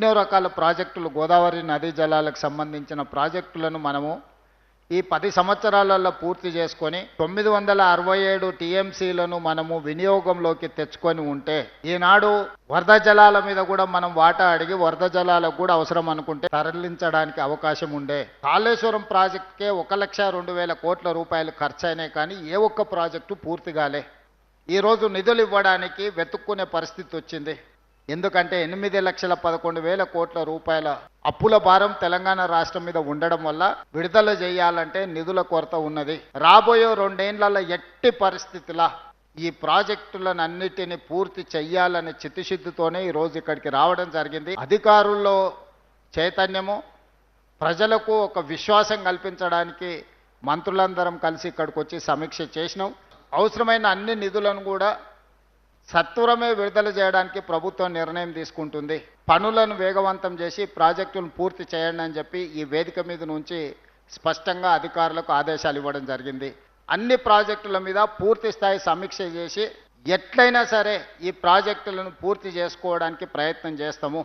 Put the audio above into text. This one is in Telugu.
ఎన్నో రకాల ప్రాజెక్టులు గోదావరి నదీ జలాలకు సంబంధించిన ప్రాజెక్టులను మనము ఈ 10 సంవత్సరాలలో పూర్తి చేసుకొని 967 టీఎంసీలను మనము వినియోగంలోకి తెచ్చుకొని ఉంటే ఈనాడు వరద జలాల మీద కూడా మనం వాటా అడిగి వరద జలాలకు కూడా అవసరం అనుకుంటే తరలించడానికి అవకాశం ఉండే. కాళేశ్వరం ప్రాజెక్టుకే 1,02,000 కోట్ల రూపాయలు ఖర్చు అయినాయి, కానీ ఏ ఒక్క ప్రాజెక్టు పూర్తి కాలే. ఈరోజు నిధులు ఇవ్వడానికి వెతుక్కునే పరిస్థితి వచ్చింది. ఎందుకంటే 8,11,000 కోట్ల రూపాయల అప్పుల భారం తెలంగాణ రాష్ట్రం మీద ఉండడం వల్ల విడుదల చేయాలంటే నిధుల కొరత ఉన్నది. రాబోయే 2 ఏళ్లలో ఎట్టి పరిస్థితుల ఈ ప్రాజెక్టులను అన్నిటిని పూర్తి చెయ్యాలనే చిత్తశుద్ధితోనే ఈరోజు ఇక్కడికి రావడం జరిగింది. అధికారుల్లో చైతన్యము, ప్రజలకు ఒక విశ్వాసం కల్పించడానికి మంత్రులందరం కలిసి ఇక్కడికి వచ్చి సమీక్ష చేసినాం. అవసరమైన అన్ని నిధులను కూడా సత్వరమే విడుదల చేయడానికి ప్రభుత్వం నిర్ణయం తీసుకుంటుంది. పనులను వేగవంతం చేసి ప్రాజెక్టులను పూర్తి చేయండి అని చెప్పి ఈ వేదిక మీద నుంచి స్పష్టంగా అధికారులకు ఆదేశాలు ఇవ్వడం జరిగింది. అన్ని ప్రాజెక్టుల మీద పూర్తి స్థాయి సమీక్ష చేసి ఎట్లయినా సరే ఈ ప్రాజెక్టులను పూర్తి చేసుకోవడానికి ప్రయత్నం చేస్తాము.